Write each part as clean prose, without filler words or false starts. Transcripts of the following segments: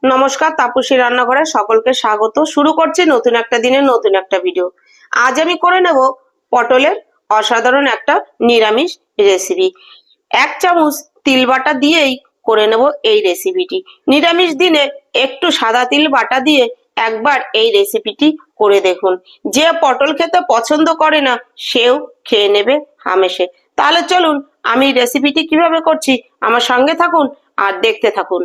নমস্কার, তাপসী রান্নাঘরে সকলকে স্বাগত। শুরু করছি নতুন একটা দিনে নতুন একটা ভিডিও। আজ আমি করে নেব পটলের অসাধারণ একটা নিরামিষ রেসিপি। 1 চামচ তিল বাটা দিয়েই করে নেব এই রেসিপিটি। নিরামিষ দিনে একটু সাদা তিল বাটা দিয়ে একবার এই রেসিপিটি করে দেখুন। যে পটল খেতে পছন্দ করে না সেও খেয়ে নেবে হামেশে। তাহলে চলুন আমি রেসিপিটি কিভাবে করছি আমার সঙ্গে থাকুন আর দেখতে থাকুন।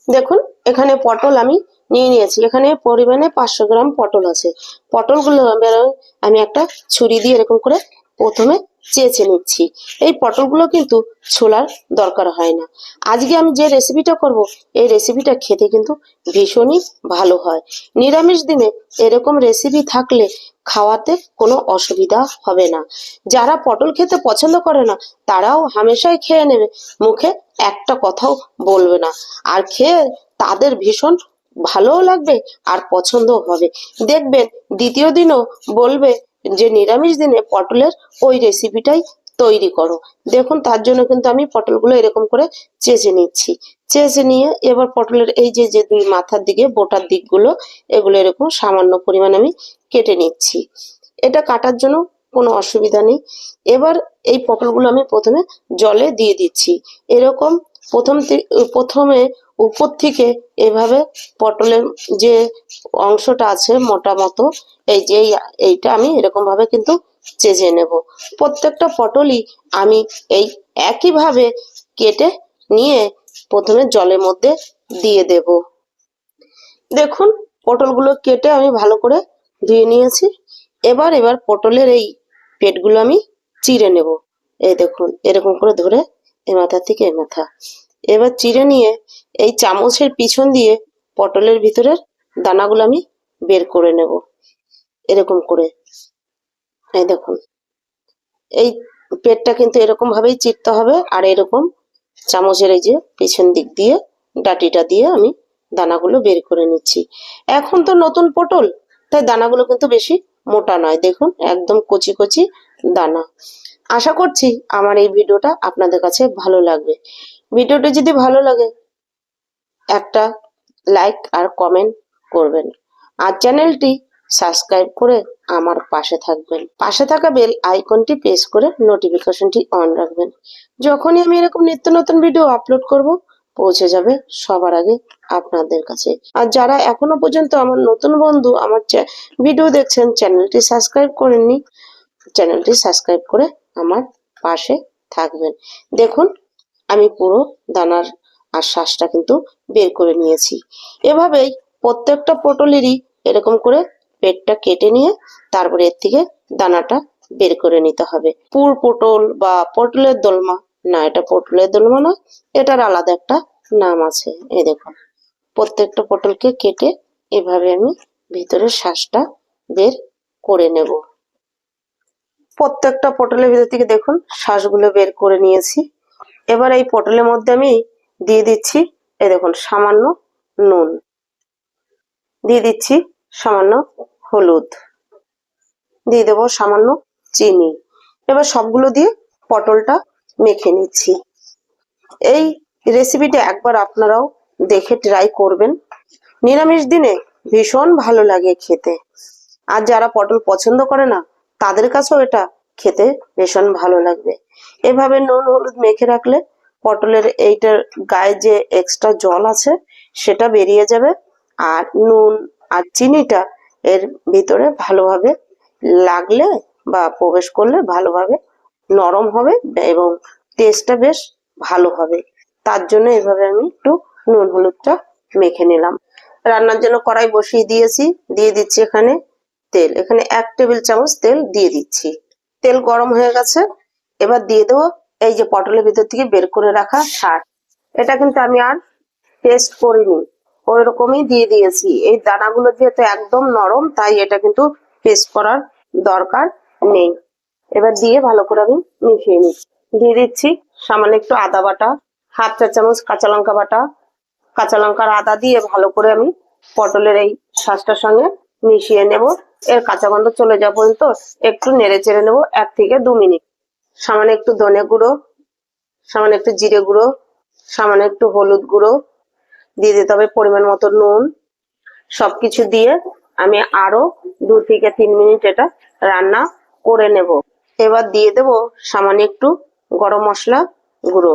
দেখুন, এখানে পটল আমি নিয়ে নিয়েছি। এখানে পরিমাণে 500 গ্রাম পটল আছে। পটলগুলো আমি একটা ছুরি দিয়ে এরকম করে প্রথমে চেঁচে নিচ্ছি। এই পটলগুলো কিন্তু ছোলার দরকার হয় না। আজকে আমি যে রেসিপিটা করব এই রেসিপিটা খেতে কিন্তু ভীষণই ভালো হয়। নিরামিষ দিনে এরকম রেসিপি থাকলে খাওয়াতে কোনো অসুবিধা হবে না। যারা পটল খেতে পছন্দ করে না তারাও হামেশাই খেয়ে নেবে, মুখে একটা কথাও বলবে না। আর খেয়ে তাদের ভীষণ ভালোও লাগবে আর পছন্দও হবে। দেখবেন দ্বিতীয় দিনও বলবে যে নিরামিষ দিনে পটলের ওই রেসিপিটাই তৈরি করো। দেখুন, তার জন্য কিন্তু আমি পটলগুলো এরকম করে চেঁচে নিচ্ছি। চেঁচে নিয়ে এবার পটলের এই যে যে দুই মাথার দিকে বোটার দিকগুলো, এগুলো এরকম সামান্য পরিমাণ আমি কেটে নিচ্ছি। এটা কাটার জন্য কোনো অসুবিধা নেই। এবার এই পটলগুলো আমি প্রথমে জলে দিয়ে দিচ্ছি। এরকম প্রথমে উপর থেকে এভাবে পটলের যে অংশটা আছে মোটা মতো, এই যে এইটা আমি এরকম ভাবে কিন্তু চেজে নেব। প্রত্যেকটা পটলই আমি এই একইভাবে কেটে নিয়ে প্রথমে জলের মধ্যে দিয়ে দেব। দেখুন, পটলগুলো কেটে আমি ভালো করে ধুয়ে নিয়েছি। এবার পটলের এই পেটগুলো আমি চিড়ে নেব। এই দেখুন, এরকম করে ধরে এ মাথা থেকে এ মাথা এবার চিড়ে নিয়ে এই চামচের পিছন দিয়ে পটলের ভিতরের দানাগুলো আমি বের করে নেব। এরকম করে এই দেখুন, এই পেটটা কিন্তু এরকম ভাবেই চিরতে হবে। আর এরকম চামচের এই যে পিছন দিক দিয়ে ডাটিটা দিয়ে আমি দানাগুলো বের করে নিচ্ছি। এখন তো নতুন পটল, তাই দানাগুলো কিন্তু বেশি মোটা নয়। দেখুন, একদম কচি কচি দানা। আশা করছি আমার এই ভিডিওটা আপনাদের কাছে ভালো লাগবে। ভিডিওটা যদি ভালো লাগে একটা লাইক আর কমেন্ট করবেন, আর চ্যানেলটি সাবস্ক্রাইব করে আমার পাশে থাকবেন। পাশে থাকা বেল আইকনটি প্রেস করে নোটিফিকেশনটি অন রাখবেন। যখনই আমি এরকম নিত্য নতুন ভিডিও আপলোড করব পৌঁছে যাবে সবার আগে আপনাদের কাছে। আর যারা এখনো পর্যন্ত আমার নতুন বন্ধু আমার ভিডিও দেখছেন, চ্যানেলটি সাবস্ক্রাইব করেননি, চ্যানেলটি সাবস্ক্রাইব করে আমার পাশে থাকবেন। দেখুন, আমি পুরো দানার আর শ্বাসটা কিন্তু বের করে নিয়েছি। এভাবেই প্রত্যেকটা পটলেরই এরকম করে পেটটা কেটে নিয়ে তারপরে এর থেকে দানাটা বের করে নিতে হবে। পুর পটল বা পটলের দোলমা, না এটা পটলের দোলমা না, এটার আলাদা একটা নাম আছে। এই দেখুন, প্রত্যেকটা পটলকে কেটে এভাবে আমি ভিতরের শ্বাসটা বের করে নেব। প্রত্যেকটা পটলের ভিতর থেকে দেখুন শ্বাসগুলো বের করে নিয়েছি। এবার এই পটলের মধ্যে আমি দিয়ে দিচ্ছি এই দেখুন সামান্য নুন, দিয়ে দিচ্ছি সামান্য হলুদ, দিয়ে দেবো সামান্য চিনি। এবার সবগুলো দিয়ে পটলটা মেখে নিচ্ছি। এই রেসিপিটা একবার আপনারাও দেখে ট্রাই করবেন। নিরামিষ দিনে ভীষণ ভালো লাগে খেতে। আর যারা পটল পছন্দ করে না তাদের কাছেও এটা খেতে ভীষণ ভালো লাগবে। এভাবে নুন হলুদ মেখে রাখলে পটলের এইটার গায়ে যে এক্সট্রা জল আছে সেটা বেরিয়ে যাবে, আর নুন আর চিনিটা এর ভিতরে ভালোভাবে লাগলে বা প্রবেশ করলে ভালোভাবে নরম হবে এবং টেস্টটা বেশ ভালো হবে। তার জন্য এভাবে আমি একটু নুন হলুদটা মেখে নিলাম। রান্নার জন্য কড়াই বসিয়ে দিয়েছি, দিয়ে দিচ্ছি এখানে তেল। এখানে 1 টেবিল চামচ তেল দিয়ে দিচ্ছি। তেল গরম হয়ে গেছে। এবার দিয়ে দেবো এই যে পটলের ভিতর থেকে বের করে রাখা শাক। এটা কিন্তু আমি আর টেস্ট করিনি, ওই রকমই দিয়ে দিয়েছি। এই দানাগুলো যেহেতু একদম নরম তাই এটা কিন্তু পেস্ট করার দরকার নেই। এবার দিয়ে ভালো করে আমি মিশিয়ে নিচ্ছি। দিয়ে দিচ্ছি সামান্য একটু আদা বাটা, 1/2 চা চামচ কাঁচা লঙ্কা বাটা। কাঁচা লঙ্কার আদা দিয়ে ভালো করে আমি পটলের এই শাঁসটার সঙ্গে মিশিয়ে নেব। এর কাঁচা গন্ধ চলে যাওয়া পর্যন্ত একটু নেড়ে চেড়ে নেবো 1 থেকে 2 মিনিট। সামান্য একটু ধনে গুঁড়ো, সামান্য একটু জিরে গুঁড়ো, সামান্য একটু হলুদ গুঁড়ো দিয়ে দিতে হবে পরিমাণ মতো নুন। সবকিছু দিয়ে আমি আরো 2 থেকে 3 মিনিট এটা রান্না করে নেব। এবার দিয়ে দেব সামান্য একটু গরম মশলা গুঁড়ো।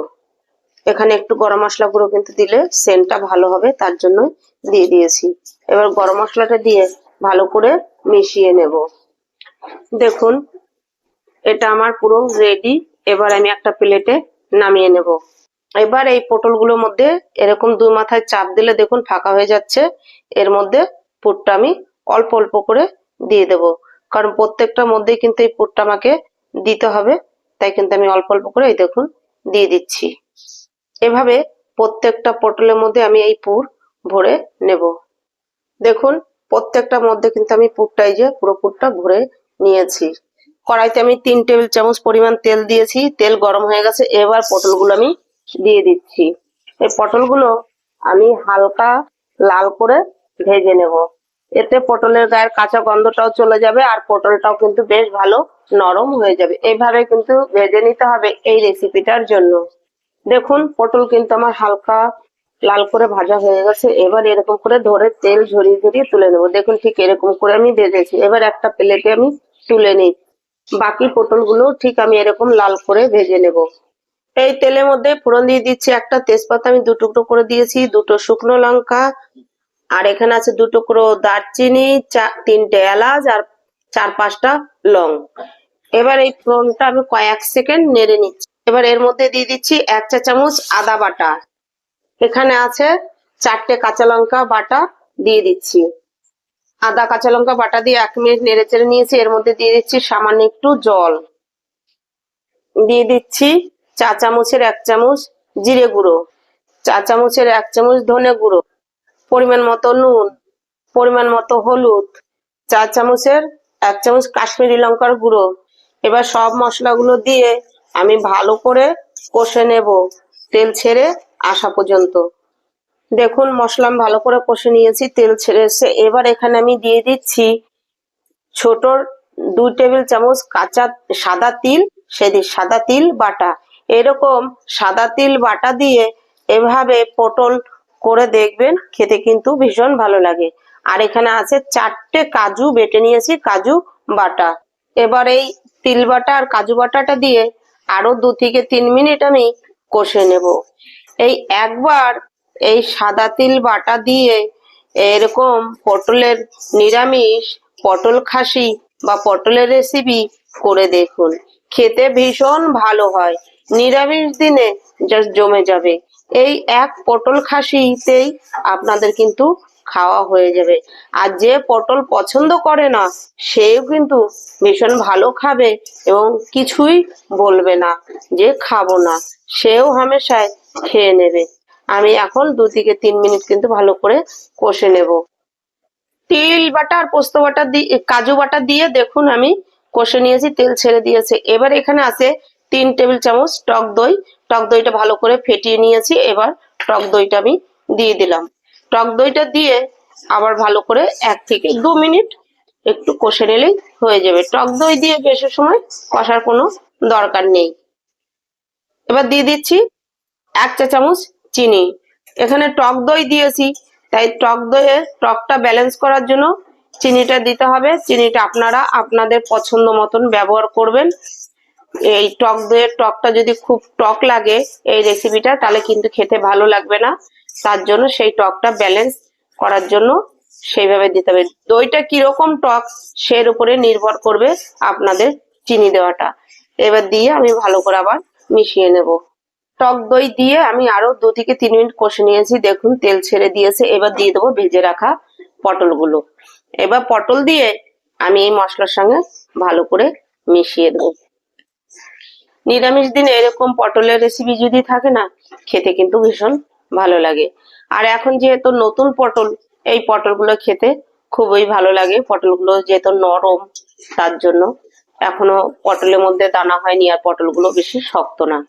এখানে একটু গরম মশলা গুঁড়ো কিন্তু দিলে সেন্টটা ভালো হবে, তার জন্য দিয়ে দিয়েছি। এবার গরম মশলাটা দিয়ে ভালো করে মিশিয়ে নেব। দেখুন এটা আমার পুরো রেডি। এবার আমি একটা প্লেটে নামিয়ে নেব। এবার এই পটলগুলোর মধ্যে এরকম দুই মাথায় চাপ দিলে দেখুন ফাঁকা হয়ে যাচ্ছে। এর মধ্যে পুরটা আমি অল্প অল্প করে দিয়ে দেব, কারণ প্রত্যেকটার মধ্যেই কিন্তু এই পুরটা আমাকে দিতে হবে, তাই কিন্তু আমি অল্প অল্প করে এই দেখুন দিয়ে দিচ্ছি। এভাবে প্রত্যেকটা পটলের মধ্যে আমি এই পুর ভরে নেব। দেখুন প্রত্যেকটার মধ্যে কিন্তু আমি পুরটা এই যে পুরো পুরটা ভরে নিয়েছি। কড়াইতে আমি 3 টেবিল চামচ পরিমাণ তেল দিয়েছি, তেল গরম হয়ে গেছে। এবার পটলগুলো আমি দিয়ে দিচ্ছি। এই পটলগুলো আমি হালকা লাল করে ভেজে নেব। এতে পটলের গায়ের কাঁচা গন্ধটাও চলে যাবে আর পটলটাও কিন্তু বেশ ভালো নরম হয়ে যাবে। এইভাবে কিন্তু ভেজে নিতে হবে এই রেসিপিটার জন্য। দেখুন পটল কিন্তু আমার হালকা লাল করে ভাজা হয়ে গেছে। এবার এরকম করে ধরে তেল ঝরিয়ে ঝরিয়ে তুলে নেবো। দেখুন ঠিক এরকম করে আমি ভেজেছি। এবার একটা প্লেটে আমি তুলে নিই। বাকি পটলগুলো ঠিক আমি এরকম লাল করে ভেজে নেব। এই তেলের মধ্যে ফোড়ন দিয়ে দিচ্ছি একটা তেজপাতা আমি 2 টুকরো করে দিয়েছি, 2টো শুকনো লঙ্কা, আর এখানে আছে 2 টুকরো দারচিনি, 3টে এলাচ আর 4-5টা লং। এবার এই ফোড়নটা আমি কয়েক সেকেন্ড নেড়ে নিচ্ছি। এবার এর মধ্যে দিয়ে দিচ্ছি 1 চা চামচ আদা বাটা। এখানে আছে 4টে কাঁচা লঙ্কা বাটা দিয়ে দিচ্ছি। আদা কাঁচা লঙ্কা বাটা দিয়ে 1 মিনিট নেড়ে চেড়ে নিয়েছি। এর মধ্যে দিয়ে দিচ্ছি সামান্য একটু জল, দিয়ে দিচ্ছি 1 চা চামচ জিরে গুঁড়ো, 1 চা চামচ ধনে গুঁড়ো, পরিমাণ মতো নুন, পরিমাণ মতো হলুদ, 1 চামচ কাশ্মীরি লঙ্কার গুঁড়ো। এবার সব মশলাগুলো দিয়ে আমি ভালো করে কষে নেব তেল ছেড়ে আসা পর্যন্ত। দেখুন মশলা আমি ভালো করে কষে নিয়েছি, তেল ছেড়ে এসে। এবার এখানে আমি দিয়ে দিচ্ছি ছোট 2 টেবিল চামচ কাঁচা সাদা তিল, সেদিন সাদা তিল বাটা। এরকম সাদা তিল বাটা দিয়ে এভাবে পটল করে দেখবেন, খেতে কিন্তু ভীষণ ভালো লাগে। আর এখানে আছে 4টে কাজু বেটে নিয়েছি, কাজু বাটা। এবার এই তিল বাটা আর কাজু বাটাটা দিয়ে আরো 2 থেকে 3 মিনিট আমি কষে নেব। এই একবার এই সাদা তিল বাটা দিয়ে এরকম পটলের নিরামিষ পটল খাসি বা পটলের রেসিপি করে দেখুন, খেতে ভীষণ ভালো হয়। নিরামিষ দিনে জাস্ট জমে যাবে। এই এক পটল খাসিতেই আপনাদের কিন্তু খাওয়া হয়ে যাবে। আর যে পটল পছন্দ করে না সেও কিন্তু ভীষণ ভালো খাবে এবং কিছুই বলবে না যে খাবো না, সেও হামেশায় খেয়ে নেবে। আমি এখন 2 থেকে 3 মিনিট কিন্তু ভালো করে কষে নেব। তিল বাটা আর পোস্ত বাটা দিয়ে কাজু বাটা দিয়ে দেখুন আমি কষে নিয়েছি, তেল ছেড়ে দিয়েছে। এবার এখানে আছে 3 টেবিল চামচ টক দই। টক দইটা ভালো করে ফেটিয়ে নিয়েছি। এবার টক দইটা আমি দিয়ে দিলাম। টক দইটা দিয়ে আবার ভালো করে 1 থেকে 2 মিনিট একটু কষে নিলেই হয়ে যাবে। টক দই দিয়ে বেশি সময় কষার কোনো দরকার নেই। এবার দিয়ে দিচ্ছি 1 চা চামচ চিনি। এখানে টক দই দিয়েছি, তাই টক দইয়ের টকটা ব্যালেন্স করার জন্য চিনিটা দিতে হবে। চিনিটা আপনারা আপনাদের পছন্দ মতন ব্যবহার করবেন। এই টক দইয়ের টকটা যদি খুব টক লাগে এই রেসিপিটা, তাহলে কিন্তু খেতে ভালো লাগবে না। তার জন্য সেই টকটা ব্যালেন্স করার জন্য সেইভাবে দিতে হবে। দইটা কিরকম টক সের উপরে নির্ভর করবে আপনাদের চিনি দেওয়াটা। এবার দিয়ে আমি ভালো করে আবার মিশিয়ে নেব। টক দই দিয়ে আমি আরো 2 থেকে 3 মিনিট কষে নিয়েছি। দেখুন তেল ছেড়ে দিয়েছে। এবার দিয়ে দেবো ভেজে রাখা পটলগুলো। এবার পটল দিয়ে আমি এই মশলার সঙ্গে ভালো করে মিশিয়ে দেবো। নিরামিষ দিনে এরকম পটলের রেসিপি যদি থাকে না, খেতে কিন্তু ভীষণ ভালো লাগে। আর এখন যেহেতু নতুন পটল, এই পটলগুলো খেতে খুবই ভালো লাগে। পটলগুলো যেহেতু নরম, তার জন্য এখনো পটলের মধ্যে দানা হয়নি আর পটলগুলো বেশি শক্ত না।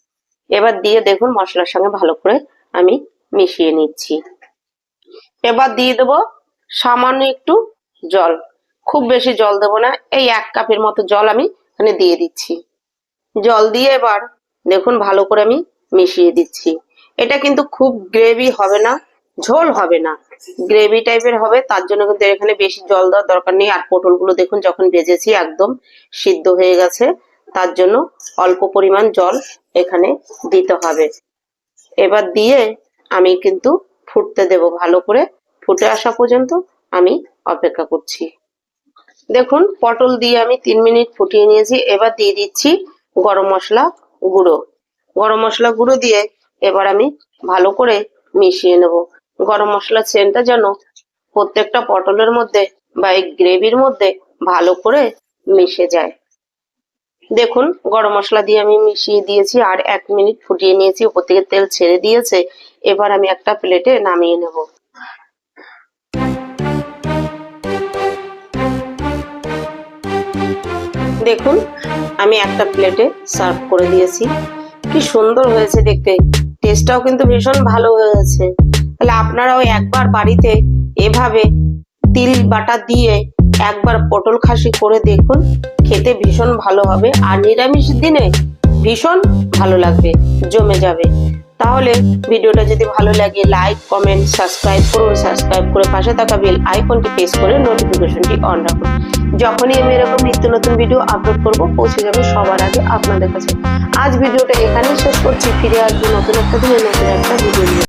এবার দিয়ে দেখুন মশলার সঙ্গে ভালো করে আমি মিশিয়ে নিচ্ছি। এবার দিয়ে দেবো সামান্য একটু জল, খুব বেশি জল দেবো না। এই 1 কাপের মতো জল আমি এখানে দিয়ে দিচ্ছি। জল দিয়ে এবার দেখুন ভালো করে আমি মিশিয়ে দিচ্ছি। এটা কিন্তু খুব গ্রেভি হবে না, ঝোল হবে না, গ্রেভি টাইপের হবে। তার জন্য কিন্তু এখানে বেশি জল দেওয়ার দরকার নেই। আর পটলগুলো দেখুন যখন ভেজেছি একদম সিদ্ধ হয়ে গেছে, তার জন্য অল্প পরিমাণ জল এখানে দিতে হবে। এবার দিয়ে আমি কিন্তু ফুটতে দেব ভালো করে, ফুটে আসা পর্যন্ত আমি অপেক্ষা করছি। দেখুন পটল দিয়ে আমি 3 মিনিট ফুটিয়ে নিয়েছি। এবার দিয়ে দিচ্ছি গরম মশলা গুঁড়ো। গরম মশলা গুঁড়ো দিয়ে এবার আমি ভালো করে মিশিয়ে নেব। গরম মশলার সেন্টটা যেন প্রত্যেকটা পটলের মধ্যে বা এই গ্রেভির মধ্যে ভালো করে মিশে যায়। দেখুন গরম মশলা দিয়ে আমি মিশিয়ে দিয়েছি আর 1 মিনিট ফুটিয়ে নিয়েছি, উপর থেকে তেল ছেড়ে দিয়েছে। এবার আমি একটা প্লেটে নামিয়ে নেব। দেখুন আমি একটা প্লেটে সার্ভ করে দিয়েছি। কি সুন্দর হয়েছে দেখতে, টেস্টটাও কিন্তু ভীষণ ভালো হয়েছে। তাহলে আপনারাও একবার বাড়িতে এভাবে তিল বাটা দিয়ে একবার পটল খাসি করে দেখুন, খেতে ভীষণ ভালো হবে। আর নিরামিষ দিনে ভীষণ ভালো লাগবে, জমে যাবে। তাহলে ভিডিওটা যদি ভালো লাগে লাইক কমেন্ট সাবস্ক্রাইব করুন। সাবস্ক্রাইব করে পাশে থাকা বেল আইকনটি প্রেস করে নোটিফিকেশনটি অন রাখুন। যখনই আমি এরকম নিত্য নতুন ভিডিও আপলোড করব পৌঁছে যাবে সবার আগে আপনাদের কাছে। আজ ভিডিওটা এখানেই শেষ করছি, ফিরে আসবো নতুন একটা দিনে নতুন একটা ভিডিও নিয়ে।